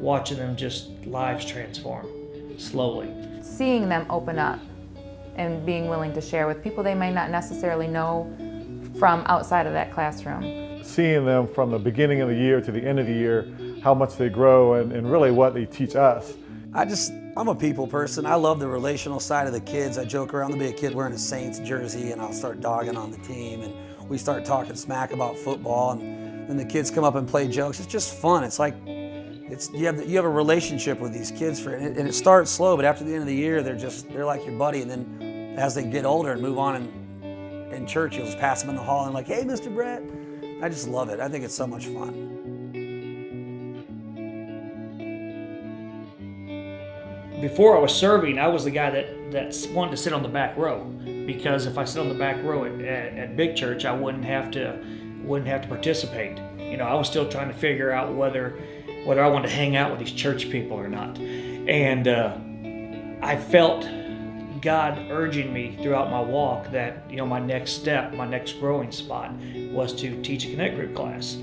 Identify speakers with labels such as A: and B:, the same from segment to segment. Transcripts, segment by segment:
A: watching them just lives transform slowly.
B: Seeing them open up and being willing to share with people they may not necessarily know from outside of that classroom.
C: Seeing them from the beginning of the year to the end of the year, how much they grow and really what they teach us.
D: I'm a people person. I love the relational side of the kids. I joke around. There'll be a kid wearing a Saints jersey and I'll start dogging on the team and we start talking smack about football and then the kids come up and play jokes. It's just fun. It's like, you have a relationship with these kids and it starts slow, but after the end of the year, they're like your buddy. And then as they get older and move on in church, you'll just pass them in the hall and like, hey, Mr. Brett. I just love it. I think it's so much fun.
A: Before I was serving, I was the guy that wanted to sit on the back row, because if I sit on the back row at big church, I wouldn't have to participate. I was still trying to figure out whether I wanted to hang out with these church people or not. And I felt God urging me throughout my walk that my next step, my next growing spot was to teach a Connect Group class.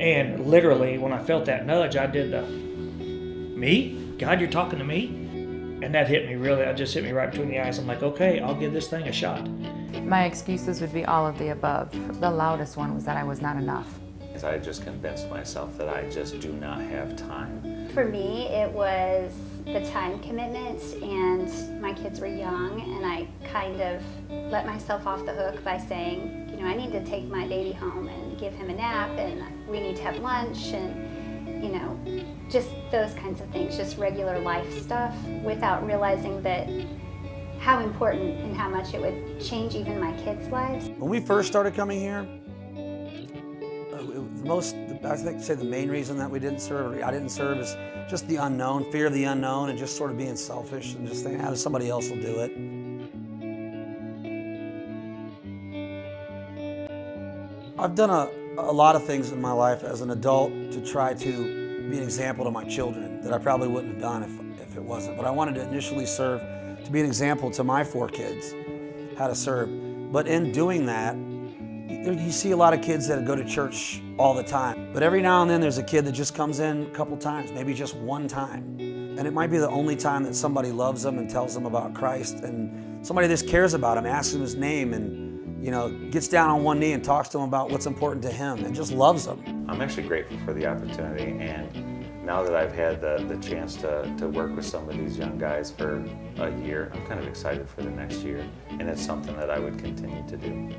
A: And literally, when I felt that nudge, I did me? God, you're talking to me? And that hit me really, it just hit me right between the eyes. I'm like, okay, I'll give this thing a shot.
B: My excuses would be all of the above. The loudest one was that I was not enough.
E: I just convinced myself that I just do not have time.
F: For me, it was the time commitment, and my kids were young, and I kind of let myself off the hook by saying, I need to take my baby home and give him a nap, and we need to have lunch, and just those kinds of things, just regular life stuff, without realizing that how important and how much it would change even my kids' lives.
D: When we first started coming here, the main reason that we didn't serve, or I didn't serve, is just the unknown, fear of the unknown, and just sort of being selfish and just thinking, somebody else will do it. I've done a lot of things in my life as an adult to try to be an example to my children that I probably wouldn't have done if it wasn't. But I wanted to initially serve to be an example to my 4 kids how to serve. But in doing that, you see a lot of kids that go to church all the time. But every now and then there's a kid that just comes in a couple times, maybe just one time. And it might be the only time that somebody loves them and tells them about Christ, and somebody just cares about him, asks him his name, and gets down on one knee and talks to him about what's important to him and just loves him.
E: I'm actually grateful for the opportunity, and now that I've had the chance to work with some of these young guys for a year, I'm kind of excited for the next year, and it's something that I would continue to do.